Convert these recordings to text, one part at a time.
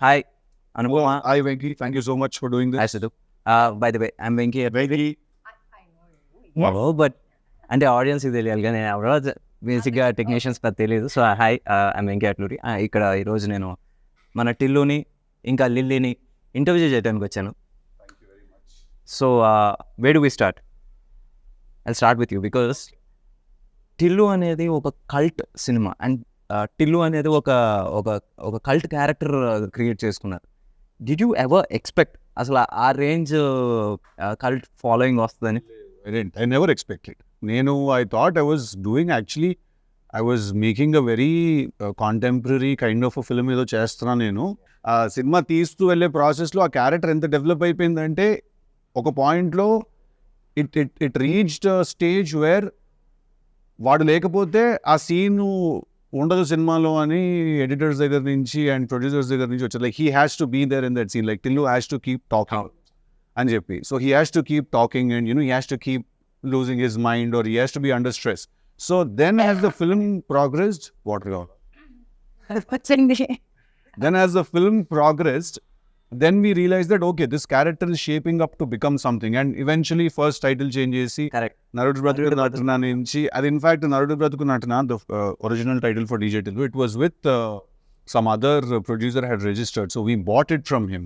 Hi, Anupama. Hi, Venki. Thank you so much for doing this. Hi, Sidhu. By the way, I'm Venki. Venki. But అంటే ఆడియన్స్కి తెలియాలి కానీ నేను ఎవరో బేసిక్గా టెక్నీషియన్స్ పెద్ద తెలియదు. So hi, I'm Venky Atluri. ఇక్కడ ఈరోజు నేను మన టిల్లుని ఇంకా లిల్లీని ఇంటర్వ్యూ చేయడానికి వచ్చాను. So where do we start? I start with you because Tillu అనేది ఒక కల్ట్ సినిమా అండ్ టిల్లు అనేది ఒక ఒక ఒక కల్ట్ క్యారెక్టర్ క్రియేట్ చేసుకున్నారు. డిడ్ యూ ఎవర్ ఎక్స్పెక్ట్ అసలు ఆ రేంజ్ కల్ట్ ఫాలోయింగ్ వస్తుందని? I never expected. I thought I was doing actually, I was making a very contemporary kind of a film ఏదో చేస్తున్నా నేను. ఆ సినిమా తీస్తూ వెళ్ళే ప్రాసెస్లో ఆ క్యారెక్టర్ ఎంత డెవలప్ అయిపోయిందంటే ఒక పాయింట్లో ఇట్ రీచ్డ్ స్టేజ్ వేర్ వాడు లేకపోతే ఆ సీన్ ఉండదు సినిమాలో అని ఎడిటర్స్ దగ్గర నుంచి అండ్ ప్రొడ్యూసర్స్ దగ్గర నుంచి వచ్చారు. Like he has to be there in that scene, like Tillu has to keep talking అని చెప్పి. So he has to keep talking and he has to keep losing his mind or he has to be under stress. So then as the film progressed then as the film progressed, then we realized that okay, this character is shaping up to become something, and eventually first title change chesi Narudu Bratuku Natana nunchi adi in fact Narudu Bratuku Natana, the original title for DJ Tillu, it was with some other producer had registered, so we bought it from him.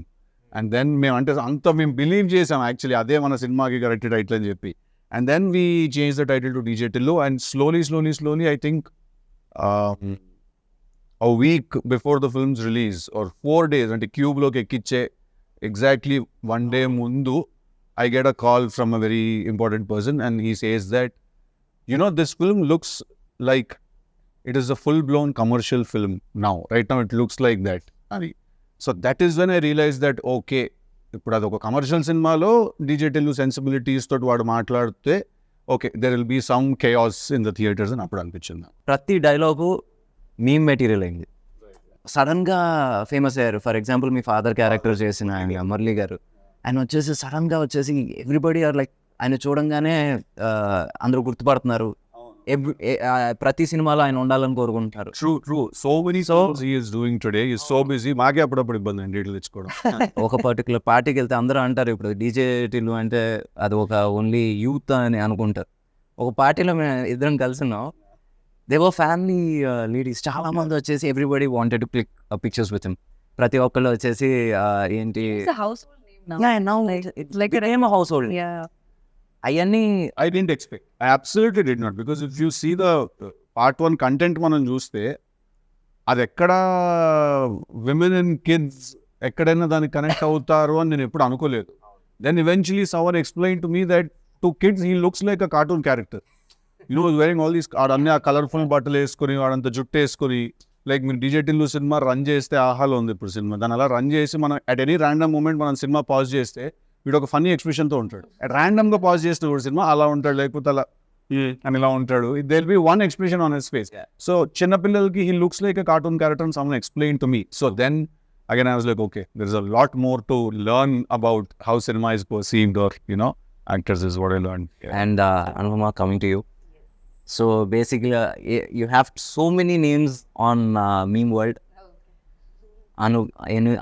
And then మేము అంటే అంత మేము believe చేసాం actually అదే మన సినిమాకి correct title అని చెప్పి. And then we change the title to DJ Tillu and slowly I think a week before the film's release or 4 days అంటే క్యూబ్లోకి ఎక్కిచ్చే exactly 1 day ముందు I get a call from a very important person and he says that this film looks like it is a full-blown commercial film now. Right now it looks like that. So that is when I realized that okay, ఇప్పుడు అది ఒక commercial సినిమాలో DJ Tillu sensibilities తోటి వాడు మాట్లాడితే okay there will be some chaos in the theatres అని అప్పుడు అనిపించింది. ప్రతి డైలాగు మీమ్ మెటీరియల్ అయింది, సడన్గా ఫేమస్ అయ్యారు. For example me father character చేసిన ఆయన మురళి గారు, ఆయన వచ్చేసి సడన్గా వచ్చేసి ఎవ్రీబడి ఆర్ లైక్ ఆయన చూడంగానే అందరూ గుర్తుపడుతున్నారు. ప్రతి సినిమాలో ఆయన ఉండాలని కోరుకుంటారు. True so many songs he is doing today, he is so busy. మాకే అప్పుడప్పుడు ఇబ్బంది అండి డీటెయిల్ తెచ్చుకోవడం. ఒక పర్టికులర్ పార్టీకి వెళ్తే అందరూ అంటారు ఇప్పుడు డీజే టిల్లు అంటే అది ఒక ఓన్లీ యూత్ అని అనుకుంటారు. ఒక పార్టీలో మేము ఇద్దరం కలిసినాం, దే వర్ ఫ్యామిలీ లేడీస్ చాలా మంది వచ్చేసి everybody wanted to click pictures with him. ప్రతి ఒక్కళ్ళు వచ్చేసి ఏంటి హౌస్ హోల్డ్ అవన్నీ I didn't expect. I absolutely did not, because if you see the part 1 content మనం చూస్తే అది ఎక్కడ విమెన్ అండ్ కిడ్స్ ఎక్కడైనా దానికి కనెక్ట్ అవుతారు అని నేను ఎప్పుడు అనుకోలేదు. Then eventually someone explained to me that to kids he looks like a cartoon character. Wearing all these అన్ని ఆ కలర్ఫుల్ బట్టలు వేసుకొని వాడంత జుట్టు వేసుకొని, లైక్ మీరు డీజే టిల్లు సినిమా రన్ చేస్తే ఆహాలో ఉంది ఇప్పుడు సినిమా, దాన్ని అలా రన్ చేసి మనం అట్ ఎనీ ర్యాండమ్ మూమెంట్ మనం సినిమా పాజ్ చేస్తే వీడు ఒక ఫన్నీ ఎక్స్ప్రెషన్తో ఉంటాడు. ర్యాండమ్గా పాజ్ చేస్తే కూడా సినిమా అలా ఉంటాడు, లేకపోతే అలా అని ఇలా ఉంటాడు. They will be one expression on his face. So చిన్నపిల్లలకి he looks like a cartoon character and someone explain to me. So then again I was like okay, there is a lot more to learn about how cinema is perceived or actors is what I learned. And Anupama, coming to you. So basically you have so many names on meme world.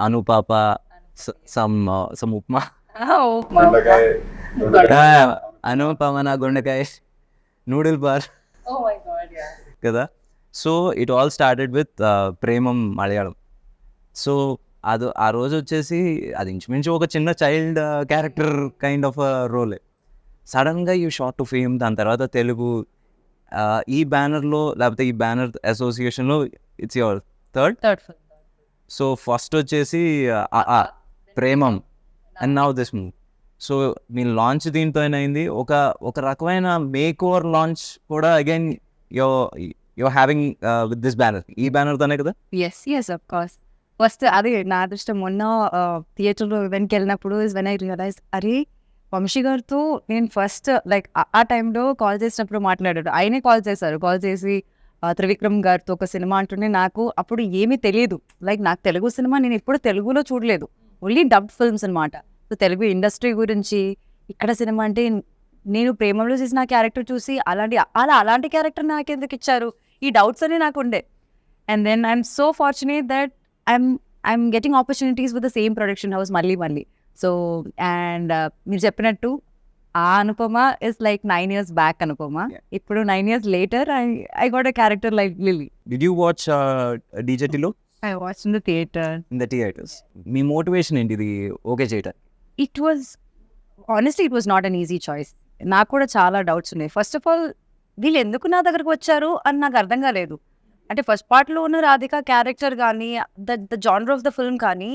Anupapa, some upma. Anupamana Gondakai, noodle bar. Oh my god, yeah. Kada. So it all started with Premam Malayalam. So అది ఆ రోజు వచ్చేసి అది ఇంచుమించు ఒక చిన్న child character kind of రోలే. సడన్గా you short to fame, దాని తర్వాత తెలుగు ఈ బ్యానర్లో లేకపోతే ఈ బ్యానర్ అసోసియేషన్లో it's your third film. So first వచ్చేసి Premam and now this move. So మీ లాంచ్ దీంతో అయింది, ఒక రకమైన మేక్ ఓవర్ లాంచ్ కూడా again your having with this banner. ఈ బ్యానర్తోనే కదా? Yes, of course. ఫస్ట్ అది నా అదృష్టం. మొన్న థియేటర్లో ఈవెంట్కి వెళ్ళినప్పుడు ఇస్ వెన్ ఐ రియలైజ్ అరే వంశీ గారితో నేను ఫస్ట్ లైక్ ఆ టైంలో కాల్ చేసినప్పుడు మాట్లాడాడు. ఆయనే కాల్ చేసి త్రివిక్రమ్ గారితో ఒక సినిమా అంటుంటే నాకు అప్పుడు ఏమీ తెలియదు. లైక్ నాకు తెలుగు సినిమా నేను ఎప్పుడు తెలుగులో చూడలేదు, ఓన్లీ డబ్డ్ ఫిల్మ్స్ అనమాట. సో తెలుగు ఇండస్ట్రీ గురించి ఇక్కడ సినిమా అంటే నేను ప్రేమలో చేసిన క్యారెక్టర్ చూసి అలాంటి క్యారెక్టర్ నాకు ఎందుకు ఇచ్చారు, ఈ డౌట్స్ అన్నీ నాకు ఉండే. And then I'm so fortunate that I'm I'm getting opportunities with the same production house మళ్ళీ. So, and మీరు చెప్పినట్టు ఆ Anupama is like 9 years back Anupama. ఇప్పుడు 9 years later, I got a character like Lily. Did you watch DJ Tillu I watched in the theater. in the theaters? Me motivation ఏంటి ఇది okay చేయటం? It was, honestly, it was not an easy choice. నాకు కూడా చాలా doubts ఉన్నాయి. First of all వీళ్ళు ఎందుకు నా దగ్గరకు వచ్చారు అని నాకు అర్థం కాలేదు. అంటే ఫస్ట్ పార్ట్లో ఉన్న రాధిక క్యారెక్టర్ కానీ the genre of the film కానీ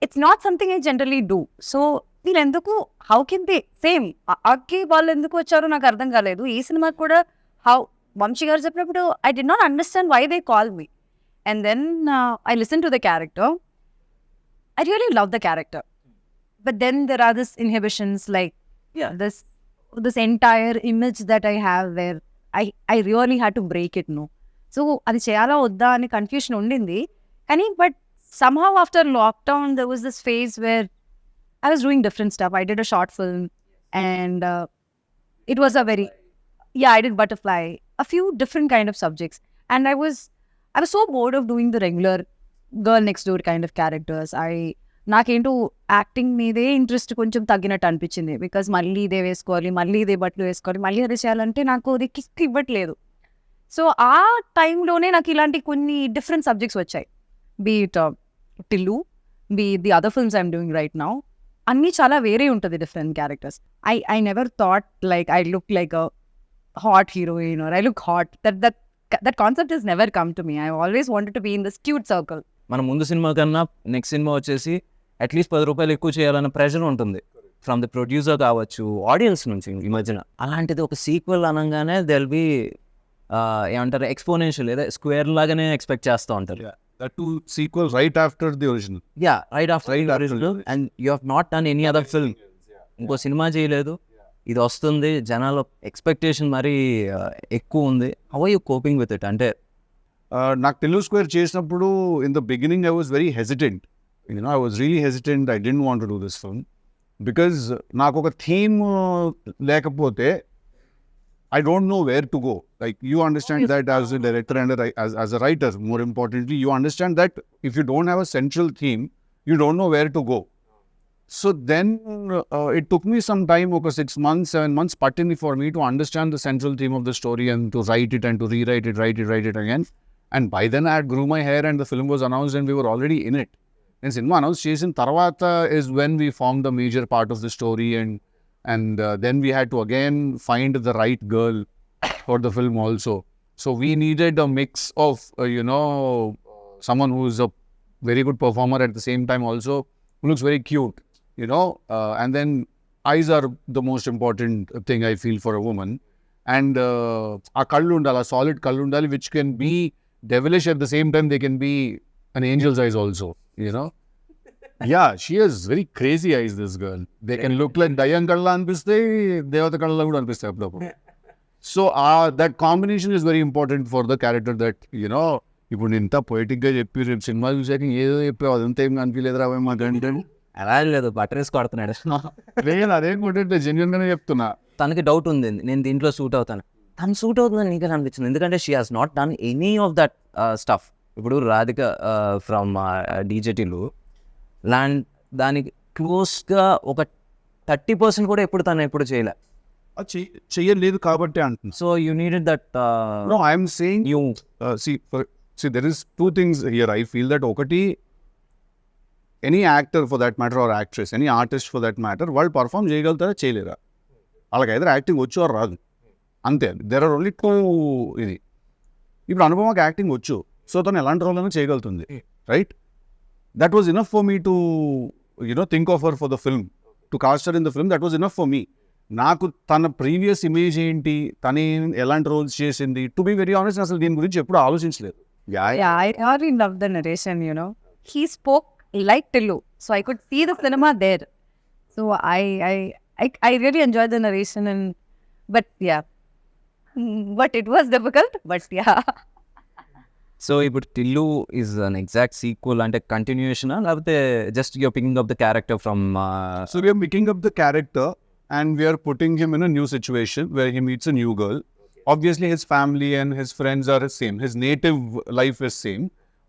it's not something I generally do. So వీళ్ళు ఎందుకు, హౌ కెన్ దే సేమ్ అక్కి వాళ్ళు ఎందుకు వచ్చారో నాకు అర్థం కాలేదు. ఈ సినిమాకి కూడా వంశీ గారు చెప్పినప్పుడు I did not understand why they call me. And then I listen to the character. I really love the character. But then there are these inhibitions, like this entire image that I have where I really had to break it, no. So అది చేయాలా వద్దా అని confusion ఉండింది. కానీ but somehow after lockdown there was this phase where I was doing different stuff. I did a short film and it was a very, I did Butterfly, a few different kind of subjects. And I was so bored of doing the regular girl next door kind of characters. నాకేంటో acting మీదే interest కొంచెం తగ్గినట్టు అనిపించింది. Because మళ్ళీ ఇదే వేసుకోవాలి, మళ్ళీ ఇదే బట్టలు వేసుకోవాలి, మళ్ళీ అదే చేయాలంటే నాకు అది కిక్ ఇవ్వట్లేదు. సో ఆ టైంలోనే నాకు ఇలాంటి కొన్ని డిఫరెంట్ సబ్జెక్ట్స్ వచ్చాయి. Be it Tillu, be the other films I'm doing right now. అన్నీ చాలా వేరే ఉంటుంది different characters. I never thought like I look like a hot heroine or I look hot. That concept is never come to me. I always wanted to be in this cute circle. మన ముందు cinema కన్నా next cinema వచ్చేసి at least 10 రూపాయలు ఎక్కువ చేయాలన్న pressure ఉంటుంది from the producer కావచ్చు, audience నుంచి ఈ మధ్యన. అలాంటిది ఒక సీక్వెల్ అనగానే దెల్ బి ఏమంటారు ఎక్స్పోనెన్షియల్, లేదా స్క్వేర్ లాగానే ఎక్స్పెక్ట్ చేస్తూ ఉంటారు. That two sequels right after the original. Right after the original, and you have not done any other film. ఇంకో సినిమా చేయలేదు, ఇది వస్తుంది, జనాల ఎక్స్పెక్టేషన్ మరీ ఎక్కువ ఉంది. How are you coping with it? అంటే నాకు తెలుగు స్క్వేర్ చేసినప్పుడు in the beginning I was very hesitant. I was really hesitant. I didn't want to do this film because నాకు ఒక థీమ్ లేకపోతే I don't know where to go. Like, you understand that as a director and as a writer, more importantly, you understand that if you don't have a central theme, you don't know where to go. So then it took me some time, okay, 6 months, 7 months, patini for me to understand the central theme of the story and to write it and to rewrite it, write it again. And by then I had grew my hair and the film was announced and we were already in it. And cinema announced చేసిన తర్వాత is when we formed the major part of the story, and then we had to again find the right girl for the film also. So we needed a mix of someone who is a very good performer at the same time also who looks very cute, and then eyes are the most important thing I feel for a woman. And a kallu undala, solid kallu undali, which can be devilish at the same time. They can be an angel's eyes also, Yeah, she has very crazy eyes, this girl. They can look like Dayan Kalla anpiste, Devata Kalla kuda anpiste appudu. So that combination is very important for the character that, ఇప్పుడు ఇంత పొయిటిక్గా చెప్పి రేపు cinema చూసాక ఏదో చెప్పావు, అదంతా ఏం కనిపించలేదురా మాకంటే. అలా లేదు, బటర్ వేసి కొడుతున్నాడు. లేదు, అదేం కొట్టే జెన్యున్గానే చెప్తున్నా. తనకి డౌట్ ఉంది, నేను దీంట్లో సూట్ అవుతాను. తను సూట్ అవుతుందని నీకు అనిపించింది, ఎందుకంటే she has not done any of that stuff. ఇప్పుడు రాధిక ఫ్రమ్ డీజే టిల్లు దానికి క్లోజ్గా ఒక 30% కూడా తను ఎప్పుడు చేయలే. చెయ్యలేదు కాబట్టి అంటున్నా. So you needed that. No, I'm saying you see there is two things here. I feel that ఒకటి, any actor for that matter or actress, any artist for that matter, వాళ్ళు పర్ఫామ్ చేయగలుగుతారా చేయలేరా? వాళ్ళకి either యాక్టింగ్ వచ్చు or రాదు, అంతే. There are only two. ఇది ఇప్పుడు అనుపమకి యాక్టింగ్ వచ్చు, సో తను ఎలాంటి రోల్ అయినా చేయగలుగుతుంది, right? That was enough for me to think of her for the film, to cast her in the film. That was enough for me. నాకు తన previous image ఏంటి, తను ఎలాంటి రోల్స్ చేసింది, టు బి వెరీ ఆనెస్ట్ అసలు దీని గురించి ఎప్పుడు ఆలోచించలేదు. I really love the narration, He spoke like Tillu, so I could see the cinema there. So I really enjoyed the narration, but it was difficult, but so ఇప్పుడు Tillu is an exact sequel, అంటే continuation లేకపోతే just you're picking up the character from? So we are picking up the character and we are putting him in a new situation where he meets a new girl. Obviously his family and his friends are the same, his native life is same,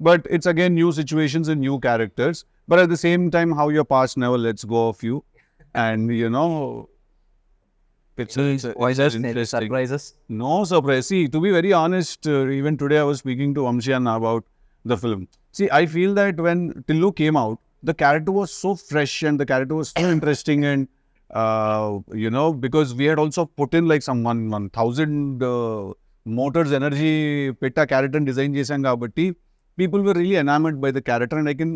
but it's again new situations and new characters. But at the same time, how your past never lets go of you, and it's interesting. surprises. No surprise. See, to be very honest, even today I was speaking to Amshi Anna about the film. See, I feel that when Tillu came out, the character was so fresh and the character was so interesting, and because we had also put in like some 1,000 motors energy petta character design chesam kabatti, people were really enamored by the character, and I can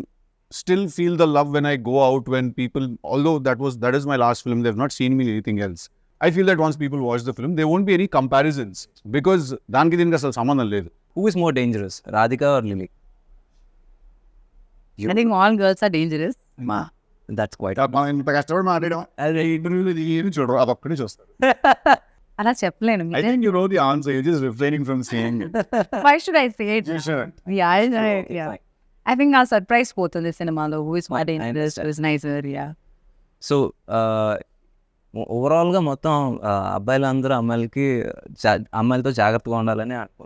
still feel the love when I go out, when people, although that is my last film, they've not seen me in anything else. I feel that once people watch the film, there won't be any comparisons because దానికి దీనికి అసలు సంబంధం లేదు. Who is more dangerous, Radhika or Lily? I think all girls are dangerous. That's quite. మనం ఇంత కష్టపడి మాట్లాడడం ఇంటర్వ్యూలో ఏమి చూడరు, అదొక్కడే చూస్తారు. అలా చెప్పలేను. I think you know the answer, you're just refraining from saying it. Why should I say it? You should. Yeah. I think our surprise పోతుంది సినిమాలో. Who is more dangerous? Who is nicer? Yeah. So ఓవరాల్గా మొత్తం అబ్బాయిలందరూ అమ్మాయిలతో జాగ్రత్తగా ఉండాలని అనుకో.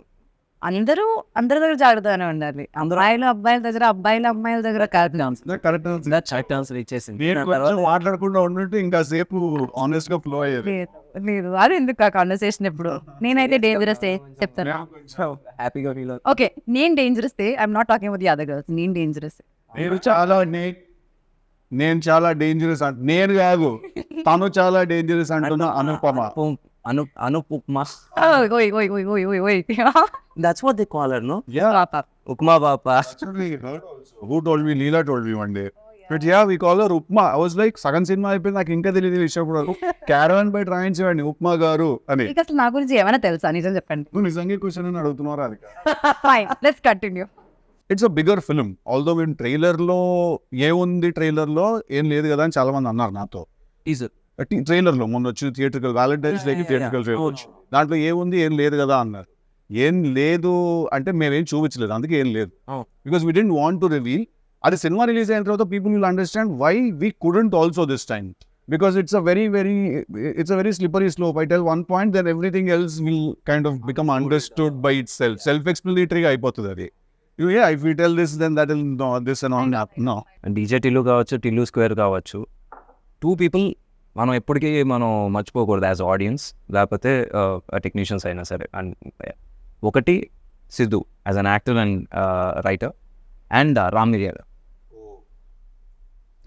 అందరూ అందరి దగ్గర జాగ్రత్తగానే ఉండాలి. అబ్బాయిల దగ్గర అమ్మాయిల దగ్గర కాదు. కరెక్ట్ ఆన్సర్ ఇచ్చేసింది. నేను కొంచెం మాట్లాడకుండా ఉన్నట్టు ఇంకా సేపు ఆనెస్ట్ గా ఫ్లో అయ్యేది. లేదు అది ఎందుకు ఆ కాన్వర్సేషన్ ఎప్పుడు. నేనైతే డేంజరస్ చెప్తాను. హ్యాపీగా ఫీల్ ఓకే, నేను dangerous I'm not talking about the other girls. నేను డేంజరస్. నేను చాలా డేంజరస్ నేను కాదు, తను చాలా డేంజరస్ అంటున్నా. అనుపమా. ఓయ్. That's what they call her, no? Yeah. Upma Papa. Actually, who told me? Leela told me one day. But yeah, we call her Upma. I was like, సగం సినిమా అయిపోయింది, నాకు ఇంకా తెలియదు విషయం కూడా. క్యారవన్ బై ట్రైన్ చేయండి ఉప్మా గారు అని. అసలు నా గురించి ఏమైనా తెలుసా? నిజం చెప్పండి. నువ్వు నిజంగా క్వశ్చన్ అని అడుగుతున్నారా? అది fine, let's continue. It's a bigger film. Although మేము ట్రైలర్లో ఏముంది, ట్రైలర్లో ఏం లేదు కదా అని చాలా మంది అన్నారు నాతో. ట్రైలర్లో మొన్న వచ్చి థియేట్రికల్ వ్యాలంటైన్స్ డేకి థియేట్రికల్ ట్రైలర్, దాంట్లో ఏముంది, ఏం లేదు కదా అన్నారు. ఏం లేదు అంటే మేమేం చూపించలేదు, అందుకే ఏం లేదు. Because we didn't want to reveal. అది సినిమా రిలీజ్ అయిన తర్వాత people will understand why we couldn't also this time. Because it's a very slippery slope. I tell one point, then everything else will kind of become understood by itself. Self-explanatory అయిపోతుంది అది. If we tell this, then that will no, this and all. No. DJ Tillu కావచ్చు, Tillu square కావచ్చు, 2 people మనం ఎప్పటికీ మనం మర్చిపోకూడదు as audience, లేకపోతే technicians అయినా సరే. అండ్ ఒకటి Siddhu as an actor and writer, and Ram మిరియాల.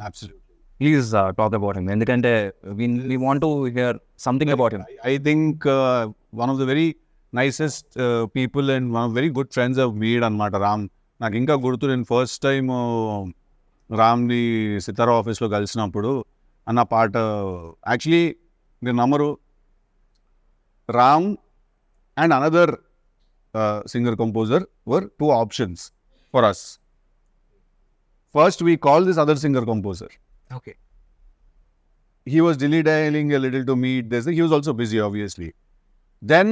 Absolutely. Please talk about him. ఎందుకంటే we want to hear something about him. I think one of the very nicest people and one of very good friends I've made అన్నమాట రామ్. నాకు ఇంకా గుర్తు, నేను first time రామ్ని సితారా ఆఫీస్లో కలిసినప్పుడు అన్న పాట, యాక్చువల్లీ మీరు నమ్మరు, Ram and another singer composer were 2 options for us. First we called this other singer composer. Okay. He was dilly-dallying a little to meet this. He was also busy, obviously. Then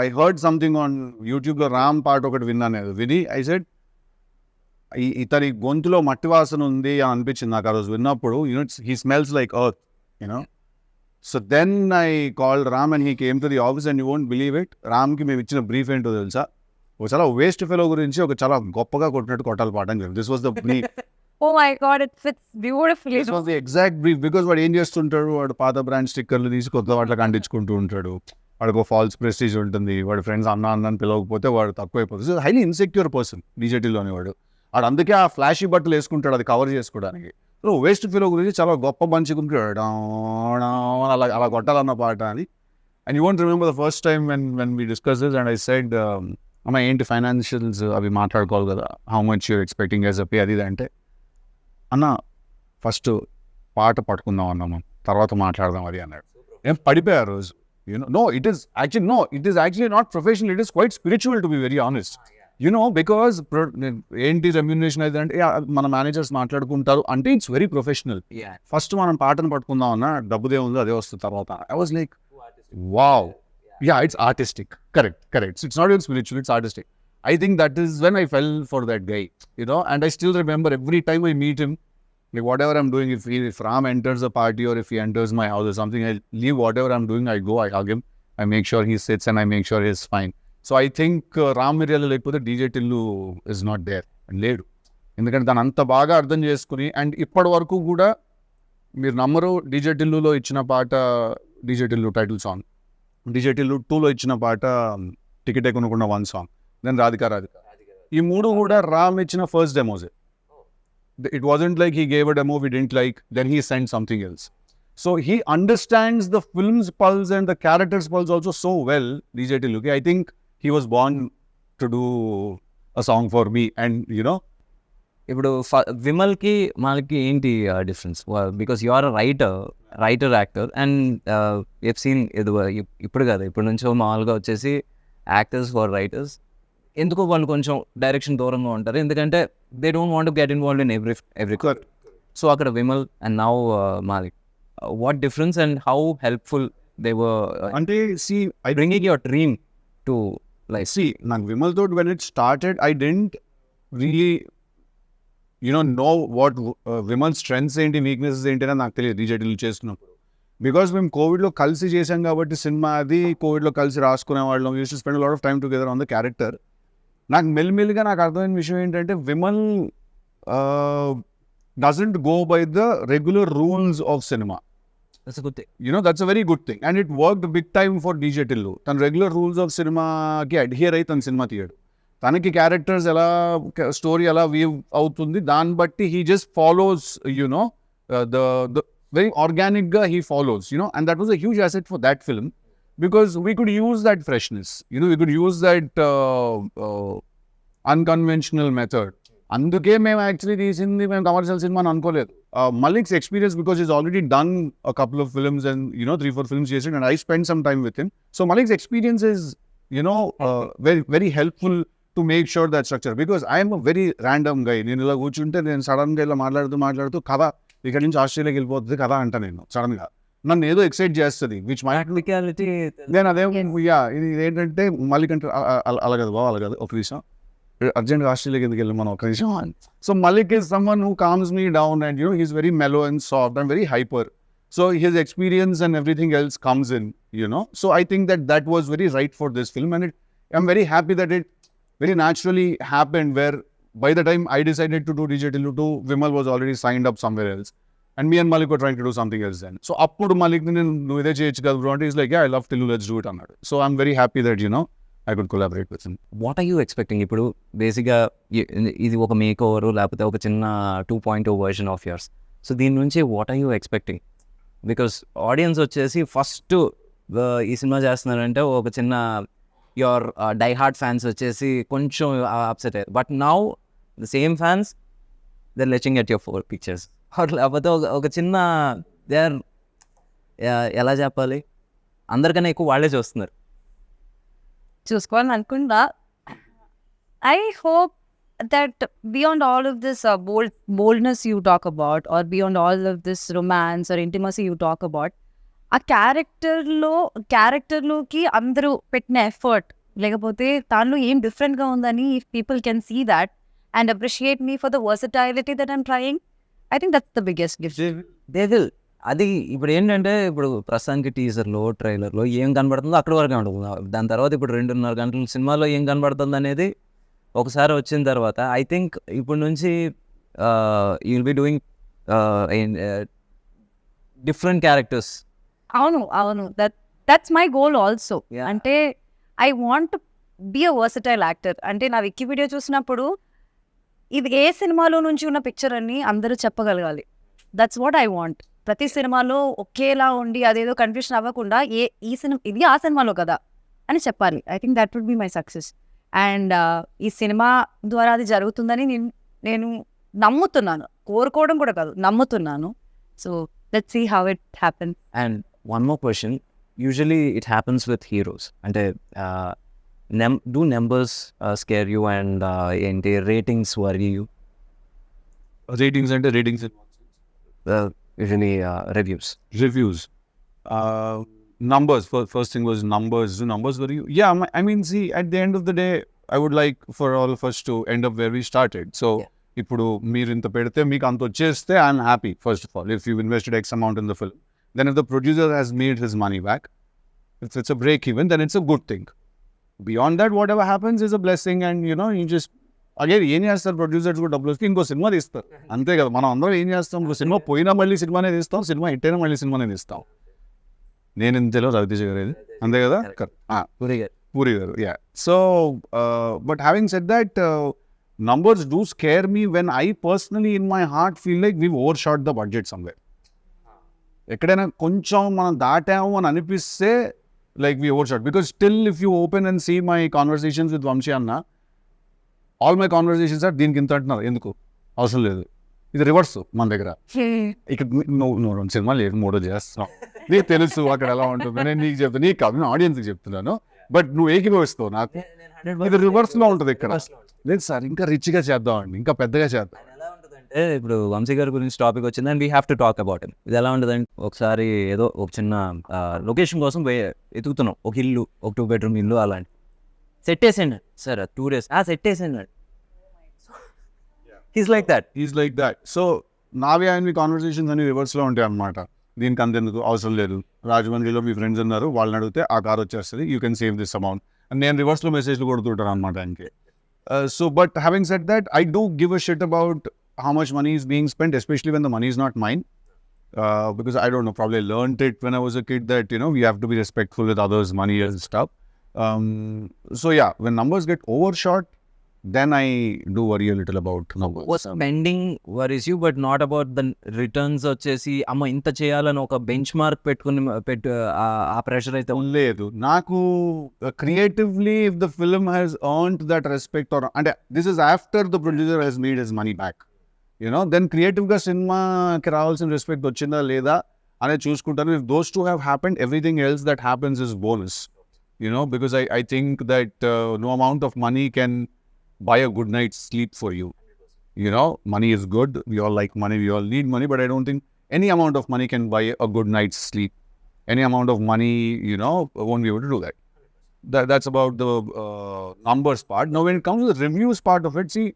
I heard something on YouTube, the Ram part ఒకటి విన్నాను. విని I said, ఇతని గొంతులో మట్టి వాసన ఉంది అని అనిపించింది నాకు ఆ రోజు విన్నప్పుడు. He smells like earth, So then I called Ram and he came to the office, and you won't believe it. రామ్కి మేము ఇచ్చిన బ్రీఫ్ ఏంటో తెలుసా? ఒక చాలా వేస్ట్ ఫెలో గురించి ఒక చాలా గొప్పగా కొట్టినట్టు కొట్టాలి పాట అని చెప్పి. This was the brief. Oh my God, it fits beautifully. This was the exact brief, because వాడు ఏం చేస్తుంటాడు, వాడు పాత బ్రాండ్ స్టిక్కర్లు తీసి కొత్త వాటికి అంటించుకుంటూ ఉంటాడు. వాడికి ఫాల్స్ ప్రెస్టీజ్ ఉంటుంది, వాడి ఫ్రెండ్స్ అన్న అని పిలవకపోతే వాడు తక్కువైపోతుంది. హైలీ ఇన్సెక్యూర్ పర్సన్ డీజేటీలోని వాడు అందుకే ఆ ఫ్లాషీ బట్టలు వేసుకుంటాడు అది కవర్ చేసుకోవడానికి. సో వేస్ట్ ఫీలో గురించి చాలా గొప్ప పంచుకుంటాడు, అలా కొట్టాలన్న పాట అని. And you want remember the first time when we discuss this and I said, అమ్మ ఏంటి ఫైనాన్షియల్స్ అవి మాట్లాడుకోవాలి కదా, how much you're expecting as a pay అది అంటే, అన్న ఫస్ట్ పాట పట్టుకుందాం అన్నాము, తర్వాత మాట్లాడదాం అది అన్నాడు. ఏం పడిపోయారు రోజు. No, it is actually not professional, it is quite spiritual, to be very honest. Because ఏంటి రెమ్యూనరేషన్ అయితే అంటే మన మేనేజర్స్ మాట్లాడుకుంటారు అంటే ఇట్స్ వెరీ ప్రొఫెషనల్. ఫస్ట్ మనం పాటను పట్టుకుందాం అన్న, డబ్బుదే ఉంది అదే వస్తుంది తర్వాత. I was like, wow, yeah, it's artistic. Correct. It's not even spiritual, it's artistic. I think that is when I fell for that guy, and I still remember every time I meet him, like whatever I'm doing, if Ram enters a party or if he enters my house or something, I leave whatever I'm doing, I go, I hug him, I make sure he sits and I make sure he's fine. So I think Ram Miryala లేకపోతే DJ Tillu is not there లేడు. ఎందుకంటే దాన్ని అంత బాగా అర్థం చేసుకుని, and ఇప్పటి వరకు కూడా మీరు నమ్మరు, డీజే టిల్లులో ఇచ్చిన పాట DJ Tillu title song, DJ Tillu 2లో ఇచ్చిన పాట టికెటే కొనుక్కున్న 1 సాంగ్, దెన్ రాధిక. ఈ 3 కూడా రామ్ ఇచ్చిన first demos. It wasn't like he gave a demo we didn't like, then he sent something else. So he understands the film's pulse and the character's pulse also so well, DJ Tillu. I think he was born to do a song for me, and you know. ఇప్పుడు విమల్కి మనకి ఏంటి difference? Because you are a writer actor and F scene ఇప్పుడు కాదు, ఇప్పటి నుంచో మామూలుగా వచ్చేసి యాక్టర్స్ ఫర్ రైటర్స్ ఎందుకో వాళ్ళు కొంచెం డైరెక్షన్ దూరంగా ఉంటారు, ఎందుకంటే they don't want to get involved in every. So అక్కడ Vimal and now Malik, what difference and how helpful they were అంటే see, I bringing your dream to life? see, నాకు విమల్ తో when it started, I didn't really know what Vimal strengths ఏంటి, weaknesses ఏంటి అని నాకు తెలియదు DJ Tillu చేస్తున్నప్పుడు. బికాస్ మేము కోవిడ్లో కలిసి చేసాం కాబట్టి సినిమా అది, కోవిడ్లో కలిసి రాసుకునే వాళ్ళం, use to spend lot of time together on the character. నాకు మెల్లిమెల్లిగా నాకు అర్థమైన విషయం ఏంటంటే Vimal doesn't go by the regular rules of cinema. That's a very good thing, and it worked big time for DJ Tillu. తన regular rules of సినిమాకి adhere అయి తన సినిమా తీయడు. తనకి క్యారెక్టర్స్ ఎలా, స్టోరీ ఎలా వీవ్ అవుతుంది దాన్ని బట్టి he just follows the very organic గా he follows, and that was a huge asset for that film, because we could use that freshness, we could use that unconventional method. అందుకే మేము actually తీసింది మేము commercial cinema అని అనుకోలేదు. Malik's experience, because he's already done a couple of films and 3-4 films చేసాడు, and I spent some time with him. So Malik's experience is very very helpful to make sure that structure, because I am a very random guy. నేను ఇలా కూర్చుంటే నేను సడన్గా ఇలా మాట్లాడుతూ కథ ఇక్కడ నుంచి ఆస్ట్రేలియాకి వెళ్ళిపోతుంది కదా అంట, నేను సడన్గా నన్ను ఏదో ఎక్సైట్ చేస్తుంది, విచ్ మై నేను అదేం ఇది ఏంటంటే మలిక్ అంటే అలా కదా బాబు, అలా కదా ఒక విషయం అర్జెంట్గా ఆస్ట్రేలియాకి ఎందుకు వెళ్ళి మనం ఒక నిమిషం. So Malik is someone who calms me down, and he's very mellow and soft and very hyper. So his experience and everything else comes in, so I think that was very right for this film, and I'm very happy that it very naturally happened, where by the time I decided to do DJ Tillu 2, Vimal was already signed up somewhere else, and me and Malik were trying to do something else then. So appudu Malik nu ide cheyochu kada bro, he's like, yeah, I love Tillu, let's do it annadu. So I'm very happy that I could collaborate with him. What are you expecting? ఇప్పుడు బేసిక్గా ఇది ఒక make over లేకపోతే ఒక చిన్న 2.0 version of yours. So దీని నుంచి what are you expecting? Because audience వచ్చేసి ఫస్ట్ ఈ సినిమా చేస్తున్నారంటే ఒక చిన్న యువర్ డై హార్ట్ ఫ్యాన్స్ వచ్చేసి కొంచెం అప్సెట్ అయ్యారు, but now the same fans they are latching at your 4 pictures. లేకపోతే ఒక చిన్న దే ఆర్ ఎలా చెప్పాలి, అందరికన్నా ఎక్కువ వాళ్ళే చూస్తున్నారు. చూసుకోవాలని అనుకుంటా. I hope that beyond all of this boldness you talk about, or beyond all of this romance or intimacy you talk about, ఆ క్యారెక్టర్లోకి అందరూ పెట్టిన ఎఫర్ట్, లేకపోతే దానిలో ఏం డిఫరెంట్గా ఉందని people can see that and appreciate me for the versatility that I'm trying. I think that's the biggest gift. They will. అది ఇప్పుడు ఏంటంటే ఇప్పుడు ప్రస్తుతానికి టీజర్లో ట్రైలర్లో ఏం కనబడుతుందో అక్కడ వరకే ఉంటుంది. దాని తర్వాత ఇప్పుడు 2.5 గంటల సినిమాలో ఏం కనబడుతుంది అనేది ఒకసారి వచ్చిన తర్వాత ఐ థింక్ ఇప్పుడు నుంచి you will be doing different characters. అవును దట్స్ మై గోల్ ఆల్సో. అంటే I want be a versatile actor. అంటే నా వికీపీడియా చూసినప్పుడు ఇది ఏ సినిమాలో నుంచి ఉన్న పిక్చర్ అని అందరూ చెప్పగలగాలి. That's what I want. ప్రతి సినిమాలో ఒకేలా ఉండి అదేదో కన్ఫ్యూషన్ అవ్వకుండా ఈ సినిమా ఇది ఆ సినిమాలో కదా అని చెప్పాలి. I think that would be my success. అండ్ ఈ సినిమా ద్వారా అది జరుగుతుందని నేను నమ్ముతున్నాను. కోరుకోవడం కూడా కాదు, నమ్ముతున్నాను. So let's see how it happens. And one more question, usually it happens with heroes. అంటే do numbers scare you, and ఏంటి రేటింగ్స్ worry you? Ratings అంటే ratings Usually reviews. Numbers, first thing was numbers. Do numbers worry you? Yeah, I mean, see, at the end of the day, I would like for all of us to end up where we started. So, ఇప్పుడు మీరు ఇంత పెడితే మీకు అంత వచ్చేస్తే I'm happy. First of all, if you've invested X amount in the film, then if the producer has made his money back, if it's a break even, then it's a good thing. Beyond that what ever happens is a blessing and you just again ఏం చేస్తారు producers కూడా డబ్బులు వస్తే ఇంకో cinema తీస్తారు అంతే కదా. మనం అందరం ఏం చేస్తాం, ఇంకో సినిమా పోయినా మళ్ళీ సినిమానే తీస్తాం, సినిమా హిట్ అయినా మళ్ళీ సినిమానే తీస్తాం. నేను ఇంతలో రవితేజ గారు ఇది అంతే కదా. పూరి గారు yeah. So but having said that numbers do scare me when I personally in my heart feel like we've overshot the budget somewhere. ఎక్కడైనా కొంచెం మనం దాటాము అని అనిపిస్తే like we overshot, because still if you open and see my conversations with Vamshi Anna, all my conversations are దీనికి ఇంత అంటున్నారు, ఎందుకు అవసరం లేదు. ఇది రివర్స్ మన దగ్గర. ఇక్కడ నువ్వు సినిమా లేదు మూడో చేస్తున్నావు, నీకు తెలుసు అక్కడ ఎలా ఉంటుంది, నేను నీకు చెప్తాను, నీకు కాదు ఆడియన్స్కి చెప్తున్నాను, బట్ నువ్వు ఏకీభవిస్తావు నాకు. ఇది రివర్స్లో ఉంటుంది ఇక్కడ. లేదు సార్ ఇంకా రిచ్గా చేద్దామండి, ఇంకా పెద్దగా చేద్దాం. అంటే ఇప్పుడు వంశీ గారి గురించి టాపిక్ వచ్చింది and we have to talk about him. ఇది ఎలా ఉంటుందంటే ఒకసారి ఏదో ఒక చిన్న లొకేషన్ కోసం ఎతుకుతున్నాం, ఒక ఇల్లు, ఒక 2 bedroom ఇల్లు అలాంటి సెట్ వేసేయండి సార్ 2 days సెట్ వేసేయండి. He's like that. సో నావి ఆయనవి కాన్వర్సేషన్స్ అన్ని రివర్స్లో ఉంటాయి అన్నమాట. దీనికి అంతెందుకు అవసరం లేదు, రాజమండ్రిలో మీ ఫ్రెండ్స్ ఉన్నారు వాళ్ళని అడిగితే ఆ కార్ వచ్చేస్తుంది, you can save this amount అని నేను రివర్స్లో మెసేజ్లు కొడుతుంటాను అనమాట ఆయనకి. So but having said that, I do give a shit about how much money is being spent, especially when the money is not mine, because I don't know, probably learned it when I was a kid that we have to be respectful with others' money and stuff. So yeah, when numbers get overshot, then I do worry a little about numbers. Spending worries you but not about the returns. వచ్చేసి అమ్మ ఇంత చేయాలని ఒక bench mark పెట్టుకుని ఆ pressure అయితే లేదు నాకు. Creatively if the film has earned that respect, or అంటే this is after the producer has made his money back, then క్రియేటివ్గా సినిమాకి రావాల్సిన రెస్పెక్ట్ వచ్చిందా లేదా అనేది చూసుకుంటాను. If those two have happened, everything else that happens is bonus, because I think that no amount of money can buy a good night's sleep for you. Money is good, we all like money, we all need money, but I don't think any amount of money can buy a good night's sleep. Any amount of money won't be able to do that. That's about the numbers part. Now when it comes to the reviews part of it, see,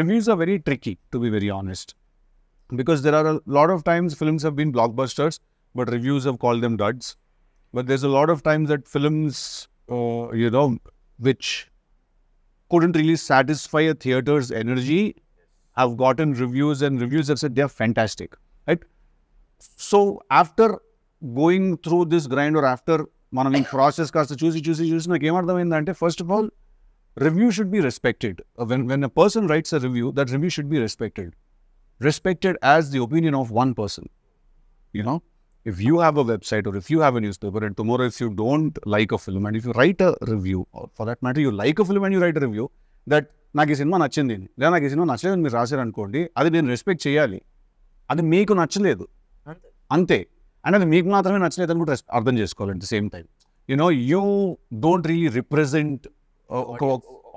reviews are very tricky, to be very honest, because there are a lot of times films have been blockbusters but reviews have called them duds. But there's a lot of times that films which couldn't really satisfy a theater's energy have gotten reviews, and reviews have said they're fantastic, right? So after going through this grind, or after మనం ఈ process కాస్త చూసి నాకు ఏమర్థమైందంటే, first of all review should be respected. When a person writes a review, that review should be respected as the opinion of one person. If you have a website or if you have a newspaper, and tomorrow if you don't like a film and if you write a review, or for that matter you like a film and you write a review that నాకు ఈ cinema నచ్చింది లేదా నాకు ఈ cinema నచ్చలేదు మీరు రాశారు అనుకోండి, అది నేను రెస్పెక్ట్ చేయాలి. అది మీకు నచ్చలేదు అంతే, అండ్ అది మీకు మాత్రమే నచ్చలేదు అని కూడా అర్థం చేసుకోవాలి. At the same time you don't really represent ఒక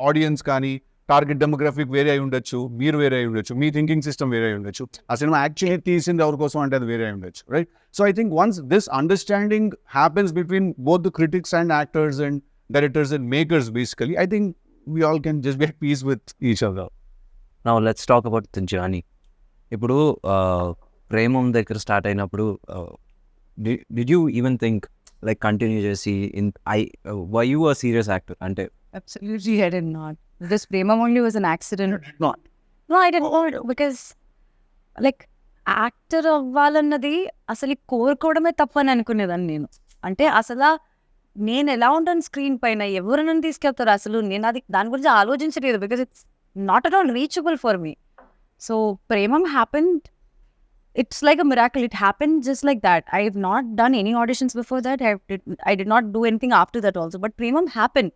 ఆడియన్స్ కానీ టార్గెట్ డెమోగ్రఫిక్ వేరే అయి ఉండొచ్చు, మీరు వేరే అయి ఉండొచ్చు, మీ థింకింగ్ సిస్టమ్ వేరే అయి ఉండొచ్చు, ఆ సినిమా యాక్చువల్లీ తీసింది ఎవరి కోసం అంటే అది వేరే అయి ఉండొచ్చు, right? So I think once this understanding happens between both the critics and actors and directors and makers, basically I think we all can just be at peace with each other. Now let's talk about the journey. ఇప్పుడు ప్రేమం దగ్గర start అయినప్పుడు did you even think like continue చేసి were you a serious actor? అంటే Absolutely, I did not. This Premam only was an accident. Not. No, I did not, because like actor అవ్వాలన్నది అసలు కోరుకోవడమే తప్పని అనుకునేదాన్ని నేను. అంటే అసలు నేను ఎలా ఉంటాను స్క్రీన్ పైన, ఎవరు నన్ను తీసుకెళ్తారు, అసలు నేను అది దాని గురించి ఆలోచించలేదు, because it's not at all reachable for me. So Premam happened, it's like a miracle. It happened just like that. I have not done any auditions before that. I did not do anything after that also. But Premam happened.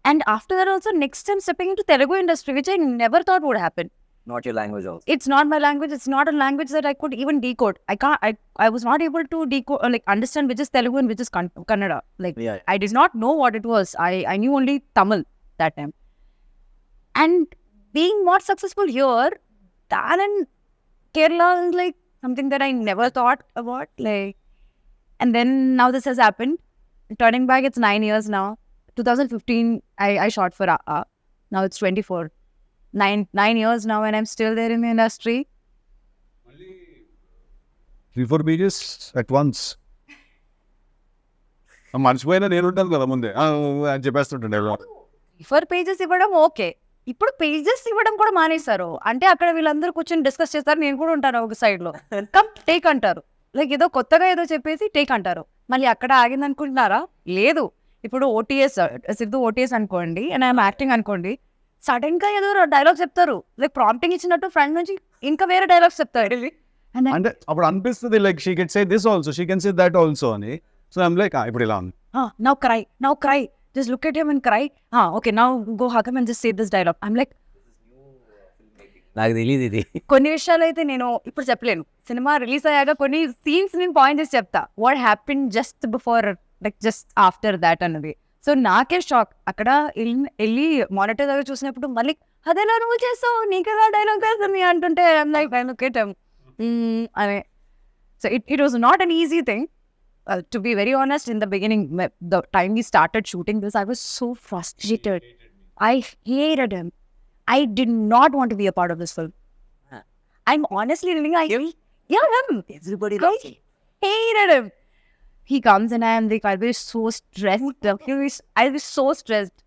And after that also, next time stepping into Telugu industry, which I never thought would happen. not your language also. It's not my language. It's not a language that I could even decode. I was not able to decode, like understand which is Telugu and which is Kannada. Like Yeah. I did not know what it was. I knew only Tamil that time. And being more successful here than in Kerala is like something that I never thought about. Like, and then now this has happened. Turning back, it's 9 years now. 2015, I shot for now it's 24. 9 years now, and I'm still there in the industry. 3-4 pages at once. మర్చిపోయినా నేను ఉంటాను కదా ముందే అని చెప్పేస్తుంటాను dialogue. Refer pages ఇవ్వడం okay, ఇప్పుడు pages ఇవ్వడం కూడా మానేశారు. అంటే అక్కడ వీళ్ళందరూ కూర్చొని డిస్కస్ చేస్తారు, నేను కూడా ఉంటాను ఒక సైడ్ లో, కమ్ టేక్ అంటారు. లైక్ ఏదో కొత్తగా ఏదో చెప్పేసి టేక్ అంటారు. మళ్ళీ అక్కడ ఆగింది అనుకుంటున్నారా? లేదు. ఇప్పుడు ఓటీఎస్ సిద్ధు ఓటీఎస్ అనుకోండి, అండ్ ఐఎమ్ యాక్టింగ్ అనుకోండి, సడన్ గా ఏదో డైలాగ్ చెప్తారు, లైక్ ప్రాంప్టింగ్ ఇచ్చినట్టు ఫ్రంట్ నుంచి ఇంకా వేరే డైలాగ్స్ చెప్తారు. అంటే అప్పుడు అనిపిస్తుంది like she can say this also, she can say that also అని. సో ఐమ్ లైక్ ఇప్పుడు ఇలా ఉంది. Now cry, just look at him and cry. Okay, now go hug him and just say this dialogue. I'm like, నాకు తెలియదు ఇది. కొన్ని విషయాలు అయితే నేను ఇప్పుడు చెప్పలేను. సినిమా రిలీజ్ అయ్యాక కొన్ని సీన్స్ నేను పాయింట్ చేసి చెప్తా, what happen just before, like just after that అన్నది. సో నాకే షాక్. అక్కడ వెళ్ళి మానిటర్ దగ్గర చూసినప్పుడు మళ్ళీ అదేలా నువ్వు చేస్తావు, నీకదా డైలాగ్ తెలుస్తుంది అంటుంటే I'm like I look at him అనే. So it was not an easy thing. To be very honest, in the beginning, the time we started shooting this, I was so frustrated. I hated him. I did not want to be a part of this film. I'm honestly telling you, him. Everybody I hated him. He comes and I am like, I'll be so stressed. I'll be so stressed.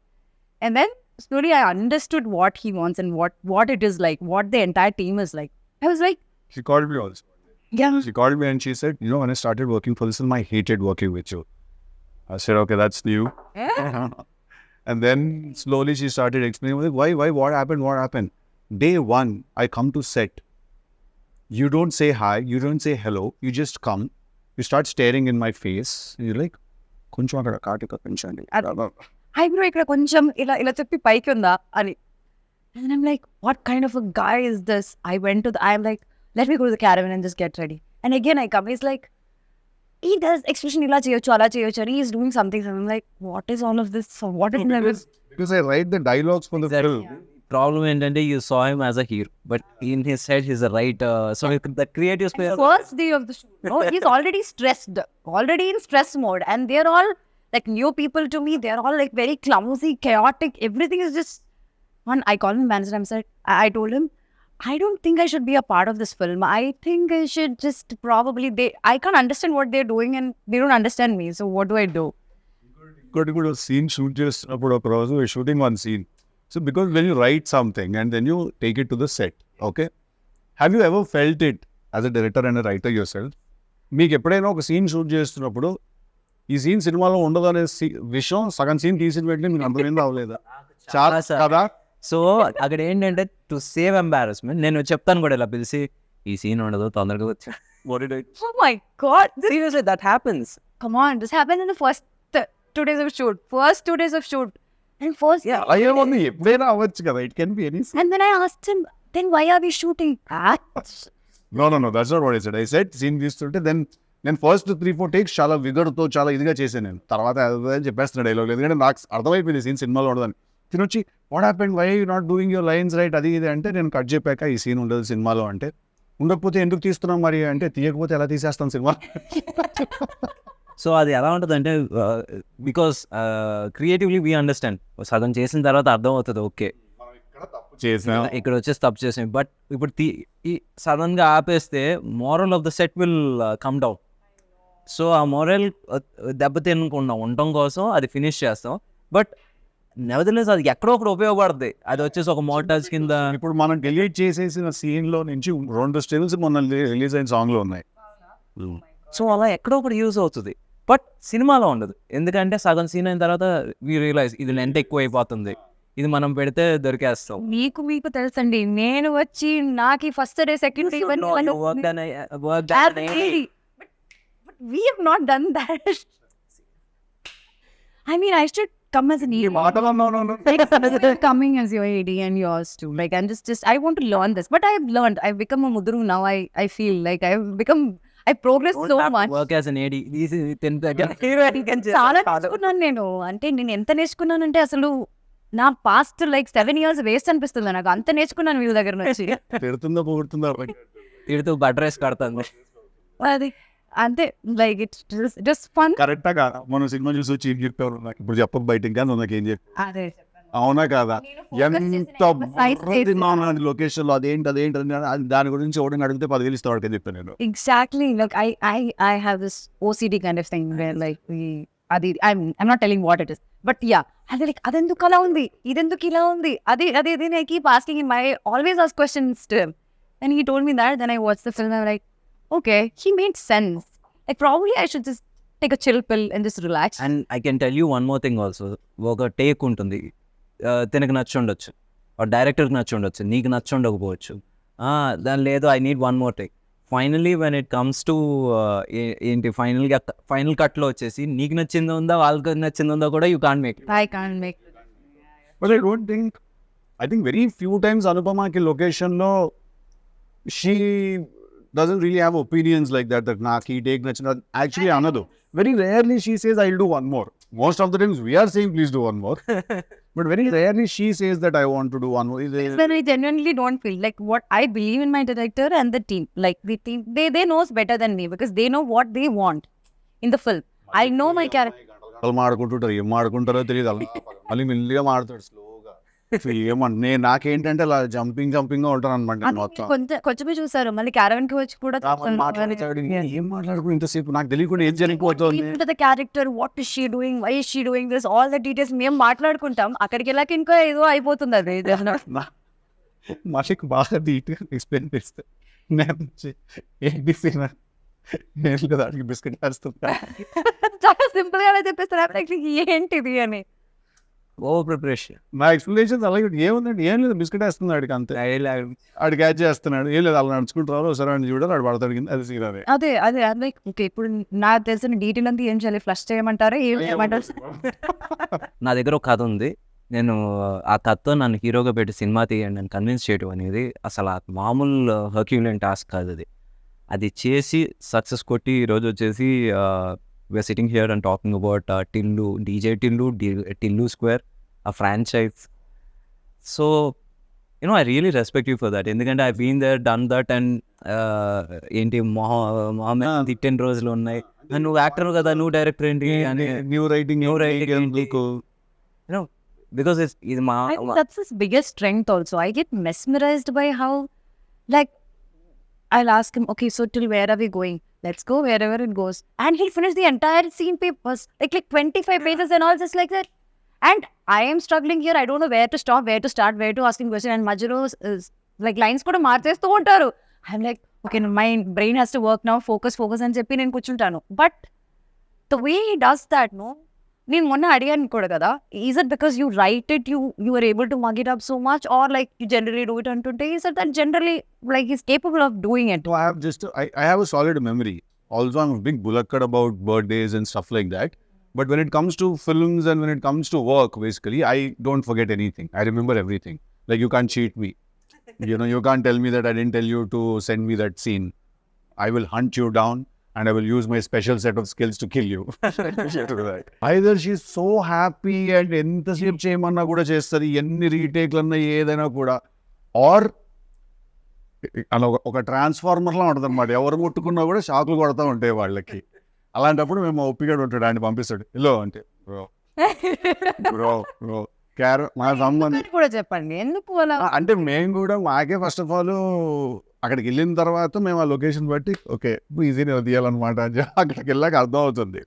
And then slowly I understood what he wants and what it is like, what the entire team is like. I was like, She called me also. yeah. She called me and she said, you know, when I started working for this film, I hated working with you. I said, okay, that's new. And then slowly she started explaining, like, why, what happened? Day one, I come to set. You don't say hi, you don't say hello, you just come. You start staring in my face. And you're like, కొంచెం అక్కడ కాటిక పెంచండి. Eyebrow ఇక్కడ కొంచెం ఇలా చెప్పి పైకి ఉందా అని. And I'm like, what kind of a guy is this? I'm like, let me go to the caravan and just get ready. And again I come, he's like, he does expression ila cheyochu ala cheyochu, and he's doing something. So I'm like, what is all of this? So what is Because I write the dialogues for the film. Problem ఏంటంటే you saw him as a hero, but in his head he's a writer. So the creative space. First day of the shoot, no, he's already stressed, already in stress mode, and they're all like new people to me. They're all like very clumsy, chaotic. Everything is just one. I called him manager. I told him, I don't think I should be a part of this film. I think I should just probably, I can't understand what they're doing and they don't understand me. So what do I do? Got to go to a scene shoot just about we're shooting one scene. So because when you write something and then you take it to the set, okay? Have you ever felt it as a director and a writer yourself? మీకు ఎప్పుడైనా ఒక scene shoot చేస్తున్నప్పుడు ఈ scene సినిమాలో ఉండదు అనే విషయం సగం సీన్ తీసిన వెంటనే మీకు అర్థమైంది అవ్వలేదా? చాలా కదా. సో అక్కడ ఏంటంటే టు సేవ్ ఎంబారస్మెంట్ నేను చెప్తాను కూడా ఇలా పిలిచి ఈ సీన్ ఉండదు తొందరగా వచ్చా. Oh my God. Seriously, that happens. Come on. This happened in the first 2 days of shoot. First 2 days of shoot. And first. Yeah. అయ్యేమో ఎప్పుడైనా అవ్వచ్చు కదా. It can be any scene. And then I asked him, then why are we shooting that? No, that's not what I said. I said scene తీస్తుంటే నేను first 3-4 takes చాలా విగర్తో చాలా ఇదిగా చేశాను. నేను తర్వాత చెప్పేస్తున్నా డైలాగ్, ఎందుకంటే నాకు అర్థమైపోయింది సీన్ సినిమాలో ఉండదని. తినొచ్చి what happened, why you not doing your lines right, అది ఇది అంటే నేను కట్ చెప్పాక ఈ సీన్ ఉండదు సినిమాలో అంటే, ఉండకపోతే ఎందుకు తీస్తున్నాం మరి అంటే, తీయకపోతే ఎలా తీసేస్తాం సినిమా. సో అది ఎలా ఉంటుంది అంటే బికాస్ క్రియేటివ్లీ వీ అండర్స్టాండ్, సగం చేసిన తర్వాత అర్థం అవుతుంది ఓకే ఇక్కడ వచ్చేసి తప్పు చేసాం. బట్ ఇప్పుడు సడన్గా ఆపేస్తే moral of the set will come down. So ఆ మోరల్ దెబ్బతినకుండా ఉండటం కోసం అది ఫినిష్ చేస్తాం. బట్ నెవర్దలెస్ అది ఎక్కడో ఒకటి ఉపయోగపడుతుంది. అది వచ్చేసి ఒక మోటార్స్ కింద. ఇప్పుడు మనం డిలీట్ చేసేసిన సీన్ లో నుంచి 2 స్టిల్స్ మొన్న రిలీజ్ అయిన సాంగ్ లో ఉన్నాయి. సో అలా ఎక్కడో ఒకటి యూజ్ అవుతుంది, బట్ సినిమాలో ఉండదు. ఎందుకంటే సగం సీన్ అయిన తర్వాత వీ రియలైజ్ ఇది లెంత్ ఎక్కువ అయిపోతుంది, ఇది మనం పెడితే దొరికేస్తాం. మీకు తెలుసండి, నేను వచ్చి నాకు first day second day we have not done that. I mean, I should come as an ED. Coming as your AD and yours too. Like, I'm just I want to learn this. But I've learned. I've become a mudru now. I feel like I progressed so much. Work as an AD. చాలా నేర్చుకున్నాను నేను. అంటే నేను ఎంత నేర్చుకున్నానంటే అసలు నా past like 7 years waste అనిపిస్తుంది నాకు. అంత నేర్చుకున్నాను వీళ్ళ దగ్గర నుంచి. తిడుతూ బటర్ రైస్ కడుతుంది అది అంతే. Like it's fun. కరెక్టా కాదా? మనం సినిమా చూసి వచ్చి ఏం చెప్పారు నాకు ఇప్పుడు చెప్పక బయట ఇంకా నాకేం చెప్పి, అవునా కాదా? ఎంత లొకేషన్ లో అదేంటి దాని గురించి ఎవరైనా అడిగితే 10,000 ఇస్తాడు అని చెప్పాను నేను. Exactly. Like I have this OCD kind of thing where like అది I'm not telling what it is, but yeah అది లైక్ అదెందుకు అలా ఉంది, ఇదెందుకు ఇలా ఉంది, అది అది అది I keep asking him, I always ask questions to him, and he told me that, then I watch the film, I'm like okay he made sense, like probably I should just take a chill pill and just relax. And I can tell you one more thing also, ఒక take ఉంటుంది, తినకు నచ్చి ఉండొచ్చు, డైరెక్టర్కి నచ్చి ఉండొచ్చు, నీకు నచ్చి ఉండకపోవచ్చు, దాని లేదు I need one more take. Finally when it comes to ఏంటి ఫైనల్ కట్లో వచ్చేసి నీకు నచ్చిందో ఉందా వాళ్ళకి నచ్చిందో ఉందా కూడా you can't make. I can't make. But I think very few times Anupamaki location lo she doesn't really have opinions like that naki take nachina. Actually another very rarely she says I'll do one more. Most of the times we are saying please do one more. But very rarely she says that I want to do one more. But I genuinely don't feel like what I believe in my director and the team. Like the team, they knows better than me because they know what they want in the film. I know my character. గంటలు మాడుకుంటుంటారు, ఏం మాడుకుంటారో తెలియదు, అలా మళ్ళీ మెల్లిగా మాడతాడు స్లోగా. ఏమన్నా నాకేంటంటే అలా జంపింగ్ ఉంటాను అనమాట మొత్తం. కొంచెమే చూసారు, మళ్ళీ క్యారవన్ కి వచ్చి కూడా ఏం మాట్లాడుకుని ఇంతసేపు నాకు తెలియకుండా ఏం జరిగిపోతుంది. The character, what is she doing, why is she doing this, all the details మేము మాట్లాడుకుంటాం. అక్కడికి వెళ్ళాక ఇంకా ఏదో అయిపోతుంది అది. మాషిక్ బాగా డీటెయిల్ ఎక్స్ప్లెయిన్ చేస్తే ఏంటి సీన్ నేను కదా అడిగి బిస్కెట్ వేస్తుంటా. చాలా సింపుల్ గా చెప్పేస్తారు ఏంటిది అని. Over preparation. నా ఎక్స్ప్లెనేషన్స్ అలాగే ఏముందండి, ఏం లేదు బిస్కెట్ వేస్తున్నాడు అడికి అంతే, ఆడు క్యాచ్ చేస్తున్నాడు, ఏం లేదు అలా నడుచుకుంటారు సరే అని చూడాలి, ఆడు పడతాడు కింద, అది సీన్ అదే అదే లైక్ ఓకే ఇప్పుడు నాకు తెలిసిన డీటెయిల్ అంతా ఏం చేయాలి, ఫ్లష్ చేయమంటారా ఏం చేయమంటారు? నా దగ్గర ఒక కథ ఉంది, నేను ఆ కథతో నన్ను హీరోగా పెట్టి సినిమా తీయండి అని కన్విన్స్ చేయడం అనేది అసలు ఆ మామూలు హర్క్యులియన్ టాస్క్ కాదు. అది చేసి సక్సెస్ కొట్టి ఈరోజు వచ్చేసి we're sitting here and talking about Tillu, DJ Tillu, Tillu square, ఆ franchise. So I really respect you for that, ఎందుకంటే I been there done that. And ఏంటి మొహమ్మద్ తిట్టిన రోజులు ఉన్నాయి, నువ్వు యాక్టర్ కదా, నువ్వు డైరెక్టర్ ఏంటి అని, న్యూ రైటింగ్ because ఇది మా that's his biggest strength also. I get mesmerized by how, like, I'll ask him, okay, so till where are we going? Let's go wherever it goes. And he'll finish the entire scene papers, like 25 pages and all just like that. And I am struggling here. I don't know where to stop, where to start, where to ask him question. And Majuro is like lines kuda marchestu untaru. I'm like, okay, my brain has to work now. Focus అని చెప్పి నేను కూర్చుంటాను. But the way he does that, no? నేను మొన్న అడిగాను కూడా కదా, is it because you write it, you are able to mug it up so much, or like you generally do it అంటుంటే is it that generally like is capable of doing it? I have a solid memory. Also, I'm a big bulakkad about birthdays and stuff like that. But when it comes to films and when it comes to work, basically, I don't forget anything. I remember everything. Like, you can't cheat me. You can't tell me that I didn't tell you to send me that scene. I will hunt you down. And I will use my special set of skills to kill you. Either she's so happy and ఎంతసేపు చేయమన్నా కూడా చేస్తుంది, ఎన్ని రీటేక్లన్నా ఏదైనా కూడా, are అలా ఒక ట్రాన్స్ఫార్మర్లా ఉంటుంది అనమాట, ఎవరు ముట్టుకున్నా కూడా షాకులు కొడతా ఉంటాయి వాళ్ళకి. అలాంటప్పుడు మేము ఒప్పిగా ఉంటాడు, ఆయన పంపిస్తాడు ఇల్లో అంటే బ్రో మా సంబంధం కూడా చెప్పండి ఎందుకు అలా అంటే మేము కూడా మాకే ఫస్ట్ ఆఫ్ ఆల్ అక్కడికి వెళ్ళిన తర్వాత మేము ఆ లొకేషన్ బట్టి ఓకే ఈజీనే తీయాలన్నమాట అని అక్కడికి వెళ్ళాక అర్థం అవుతుంది.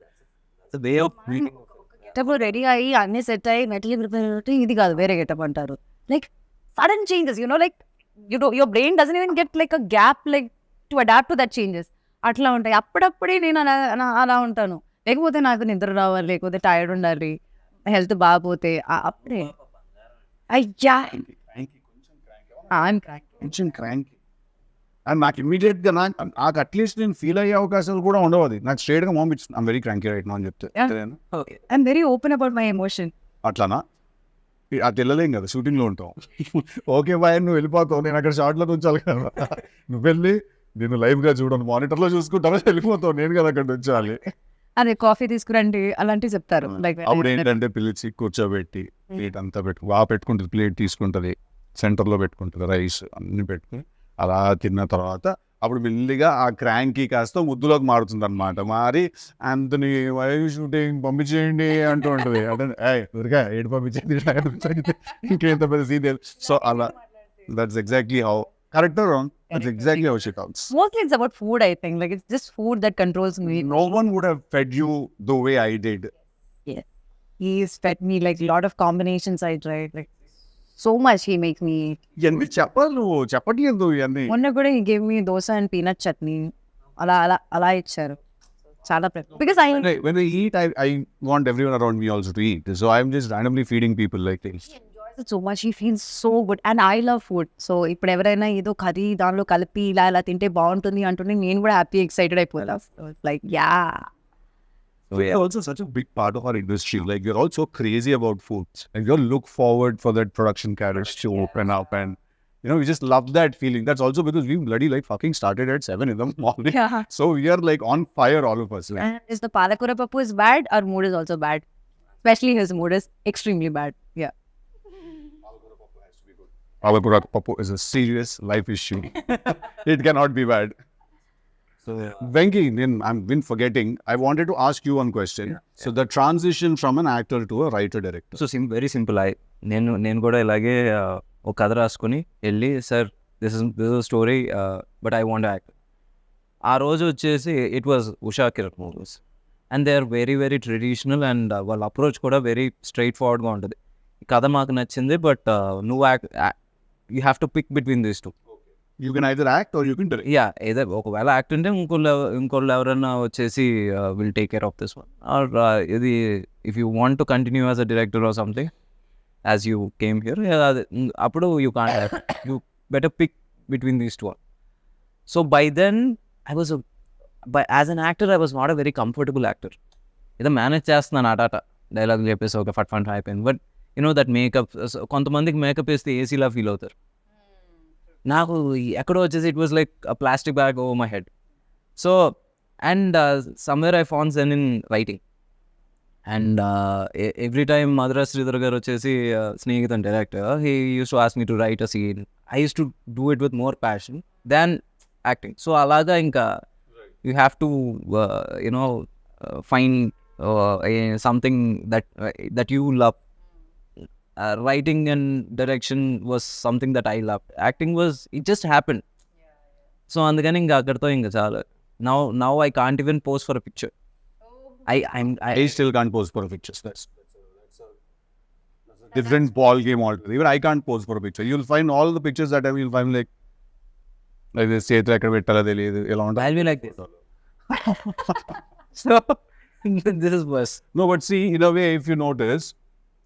గెటప్ రెడీ అయ్యి అన్ని సెట్ అయ్యి మెటీరియల్ ప్రిపేర్, ఇది కాదు వేరే గెటప్ అంటారు. Like sudden changes, like your brain doesn't even get like a gap like to adapt to that changes. అట్లా ఉంటాయి. అప్పుడప్పుడే నేను అలా ఉంటాను. లేకపోతే నాకు నిద్ర రావాలి, లేకపోతే టైర్డ్ ఉండాలి, హెల్త్ బాగపోతే అప్పుడే అయ్యా కొంచెం క్రాంక్. అండ్ నాకు ఇమీడియట్గా నాకు అట్లీస్ట్ నేను ఫీల్ అయ్యే అవకాశాలు కూడా ఉండవు. అది నాకు స్ట్రేట్గా పంపించింది I'm very cranky right now అని చెప్తే I'm very open about my emotion. అట్లానా? అది వెళ్ళలేం కదా, షూటింగ్లో ఉంటాం. ఓకే బాయ్ నువ్వు వెళ్ళిపోతావు, నేను అక్కడ షార్ట్లో ఉంచాలి కదా, నువ్వు వెళ్ళి నేను లైవ్గా చూడను, మానిటర్లో చూసుకుంటాను, వెళ్ళిపోతావు, నేను కదా అక్కడ ఉంచాలి. అదే కాఫీ తీసుకురండి అలాంటివి చెప్తారు. లైక్ అప్పుడు ఏంటంటే పిలిచి కూర్చోబెట్టి ప్లేట్ అంతా పెట్టుకుంటుంది, ప్లేట్ తీసుకుంటుంది, సెంటర్లో పెట్టుకుంటుంది, రైస్ అన్ని పెట్టుకుని అలా తిన్న తర్వాత అప్పుడు మెల్లిగా ఆ క్రాంకీ కాస్త ముద్దులోకి మారుతుంది అనమాట. మారి అంతని వై షూటింగ్ పంపించేయండి అంటూ ఉంటుంది. అంటే ఊరిగా ఏడు పంపించేది ఇంకేంత పెద్ద సీరియల్. సో అలా that's exactly how correct or wrong, that's exactly how she talks. Mostly it's about food, I think. Like it's just food that controls me. No one would have fed you the way I did. he's fed me like a lot of combinations I tried. Like so much he make me. ఇవన్నీ చెప్పాలి నువ్వు చెప్పట్లేదు ఇవన్నీ. మొన్న కూడా he gave me dosa and peanut chutney. అలా ఇచ్చారు. చాలా because When I eat, I want everyone around me also to eat. So I'm just randomly feeding people like things. he enjoys it so much. He feels so good and I love food. So ఇప్పుడు ఎవరైనా ఏదో curry దానిలో కలిపి ఇలా తింటే బాగుంటుంది అంటుంటే నేను కూడా హ్యాపీ ఎక్సైటెడ్ అయిపోతా. Like yeah. So yeah, also such a big part of our industry. Like you're all so crazy about food, and you all look forward for that production carriage to open up, and you know we just love that feeling. That's also because we bloody like fucking started at 7 in the morning. Yeah. So we are like on fire, all of us. Like, And is the palakura papu is bad, our mood is also bad. Especially his mood is extremely bad. Yeah. Palakura Papu is a serious life issue. It cannot be bad. So Venki, I've been forgetting. I wanted to ask you one question. So the transition from an actor to a writer director. So very simple. నేను కూడా ఇలాగే ఒక కథ రాసుకొని వెళ్ళి sir this is story but I want act. ఆ రోజు వచ్చేసి it was Usha Kiran movies and they are very very traditional అండ్ వాళ్ళ అప్రోచ్ కూడా వెరీ స్ట్రైట్ ఫార్వర్డ్గా ఉంటుంది. ఈ కథ మాకు నచ్చింది బట్ నువ్వు you have to pick between these two. You can either act or you can direct. Yeah ఏదో ఒకవేళ యాక్ట్ ఉంటే ఇంకోళ్ళు ఎవరైనా వచ్చేసి will take care of this one or ఇది if you want to continue as a director or something as you came here అప్పుడు you can't act. You better pick between these two. So by then I was as an actor I was not a very comfortable actor. ఏదో manage చేస్తున్నాను ఆటాట dialogue చెప్పేసి ఒక ఫట్ అయిపోయింది. But you know that makeup కొంతమందికి makeup వేస్తే ఏసీలా ఫీల్ అవుతారు. నాకు ఎక్కడో వచ్చేసి it was like plastic bag over my head. So and somewhere I found zen in writing and every time Madras Sridhar garu వచ్చేసి స్నేహితుని director he used to ask me to write a scene. I used to do it with more passion than acting. So అలాగా ఇంకా you have to you know find something that you love. Writing and direction was something that I loved. Acting was, it just happened. So అందుకని ఇంకా అక్కడితో ఇంకా చాలా. Now I can't even pose for a picture. I still can't pose for a picture. That's a different ball game altogether. Even I can't pose for a picture. You'll find all the pictures that you'll find like this చేతులు ఎక్కడ పెట్టాలో తెలియదు ఎలా ఉంటుంది. I'll be like this. So this is worse. No, but see, in a way, if you notice,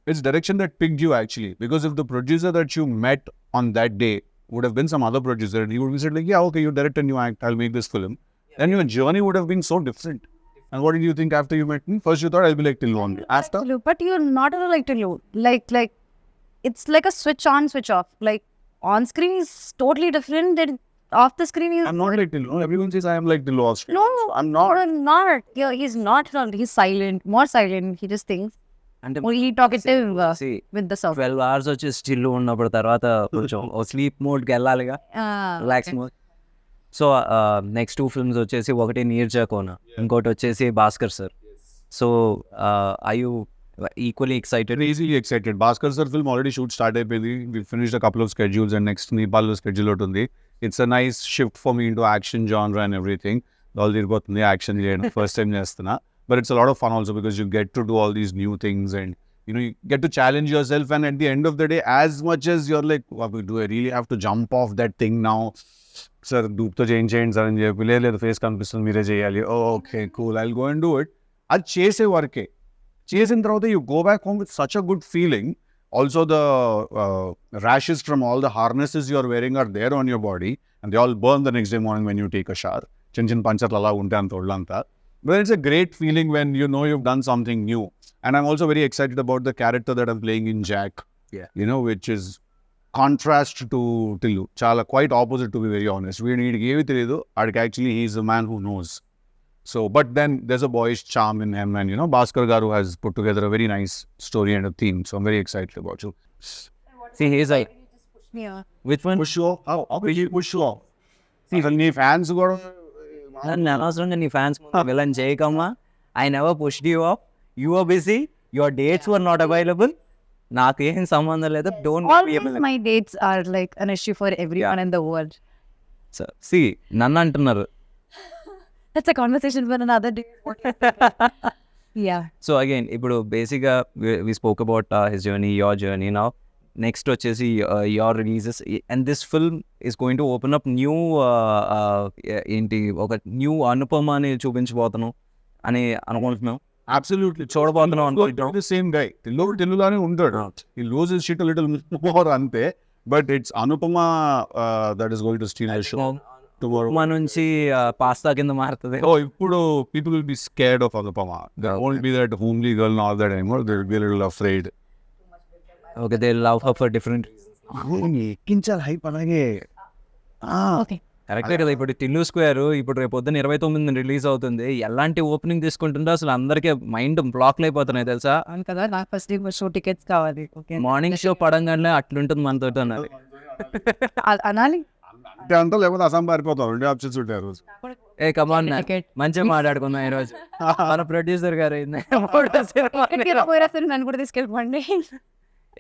it's direction that picked you actually. Because if the producer that you met on that day would have been some other producer, and he would have said like, yeah, okay, you direct and you act, I'll make this film. Then your journey would have been so different. And what did you think after you met me? First you thought I'll be like Tillu only. After? But you're not at all like Tillu. Like it's like a switch on, switch off. Like on screen is totally different than off the screen is. I'm not like Tillu. Everyone says I am like Tillu. No, I'm not. I'm not. Yeah, he's not. He's silent, more silent. He just thinks. అంటే Only talkative see, with the sound. 12 hours వచ్చి still ఉన్నప్పుడు తర్వాత కొంచెం sleep మోడ్కి వెళ్ళాలిగా, relax mode. So next 2 films వచ్చేసి ఒకటి నీర్జాకోన, ఇంకోటి వచ్చేసి Bhaskar sir. So I you equally excited? Easily excited. Bhaskar sir film already shoot start అయిపోయింది. We finished a couple of schedules and next Nepal schedule ఒకటి ఉంది. It's a nice shift for me into action genre and everything. All తిరిగిపోతుంది action చేయడం first time చేస్తున్నా. But it's a lot of fun also because you get to do all these new things and you know you get to challenge yourself, and at the end of the day, as much as you're like, do I really have to jump off that thing now? Sir, doopto చేయండి sir అని చెప్పి, లేదు face కనిపిస్తుంది మీరే చేయాలి. Okay, cool, I'll go and do it. అది చేసే వరకే. చేసిన తర్వాత you go back home with such a good feeling. Also the rashes from all the harnesses you're wearing are there on your body and they all burn the next day morning when you take a shower. చిన్న పంచర్లు అలా ఉంటాయి అంత ఒళ్ళంతా. But it's a great feeling when you know you've done something new. And I'm also very excited about the character that I'm playing in Jack. Yeah. You know, which is contrast to Tillu. Chala quite opposite, to be very honest. We need to telidu. Actually, he's a man who knows. So, but then there's a boyish charm in him, and you know, Bhaskar Garu has put together a very nice story and a theme. So I'm very excited about you. See, he's like, Yeah. which one? Push you off? How will you push you off? See, when your fans go. నన్ను అనవసరంగా నీ fans villain చేయకమ్మా. I never pushed you off. You are busy, your dates were not available. నాకు ఏం సంబంధం లేదు. Always my dates are like an issue for everyone in the world. సి నన్ను అంటున్నారు. That's a conversation for another day. Yeah so again ఇప్పుడు బేసిక్గా we spoke about his journey, your journey. Now next వచ్చేసి your releases and this film is going to open up new ఏంటి ఒక new అనుపమని చూపించబోతున్నాం అని అనుకుంటున్నాం. అబ్సల్యూట్లీ చూడబోతున్నాం అనుకుంటున్నాం. Same guy తెలుగులానే ఉంటాడు. ఈ loose is shit little more అంతే, but it's Anupama that is going to steal the show tomorrow. మా నుంచి పాస్తా కింద మారుతుంది. Oh, ఇప్పుడు people will be scared of Anupama. There won't be that homely girl and all that anymore. They will be a little afraid. Okay, they love her for different. ఎక్కించాలి hype అలాగే. Okay కరెక్టే కదా. ఇప్పుడు Tillu square ఇప్పుడు రేపు పొద్దున్న 29 release అవుతుంది. ఎలాంటి ఓపెనింగ్ తీసుకుంటుందో అసలు అందరికీ మైండ్ బ్లాక్లు అయిపోతున్నాయి తెలుసా. అవును కదా, నాకు ఫస్ట్ షో టికెట్స్ కావాలి. ఓకే మార్నింగ్ షో పడంగానే అట్లుంటుంది మనతో అన్నది. అనాలి. అంటే అంతా లేకపోతే అసం పారిపోతాం. 2 ఆప్షన్స్ ఉంటాయి ఆ రోజు. ఏ కమాన్, Ticket. మంచిగా మాట్లాడుకుందాం ఈరోజు. మన ప్రొడ్యూసర్ గారు నన్ను కూడా తీసుకెళ్ళిపోండి.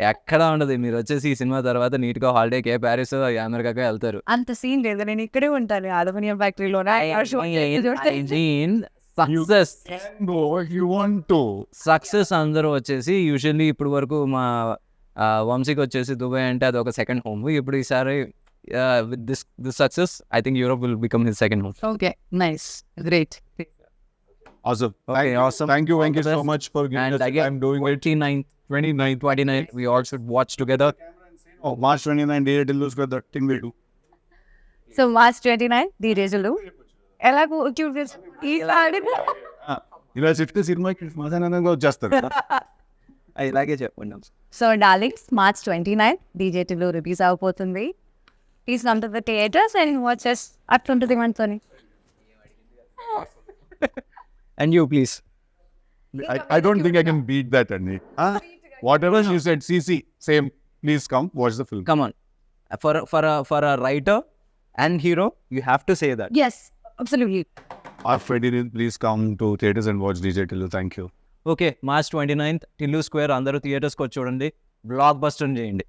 ఎక్కడ ఉండదు. మీరు వచ్చేసి ఈ సినిమా తర్వాత నీట్ గా హాలిడేకి ప్యారిస్ అమెరికాకి వెళ్తారు. అంత సీన్ లేదు, నేను ఇక్కడే ఉంటాను అలుమినియం ఫ్యాక్టరీలోనే. Success No, if you want to. Success అందరూ వచ్చేసి యూజువల్లీ ఇప్పుడు వరకు మా వంశీకి వచ్చేసి దుబాయ్ అంటే అది ఒక సెకండ్ హోమ్. ఇప్పుడు ఈసారి with this success I think Europe will become his second home. Okay nice great. Awesome. Okay, awesome. Thank you so much for giving And us the again, time doing it. 29 we all should watch together. Oh, March 29 day till lose that thing we do. So March 29 ది రోజులు ఎలాగో ఇలా చెప్తే సినిమాకి సమాధానంగా వచ్చేస్తారు. ఇలాగే చెప్పండి. So darlings March 29 DJ Tillu release అవబోతుంది. Please come to the theatres and watches. అట్లుంటుంది మనతోని. And you please. I don't think I can beat that, Andy. Whatever you said, CC, same. Please come watch the film. Come on. For a writer and hero, you have to say that. Yes, absolutely. Freddy, please come to theaters and watch DJ Tillu. Thank you. Okay, March 29th Tillu square అందరూ థియేటర్స్కి వచ్చి చూడండి. Block buster చేయండి.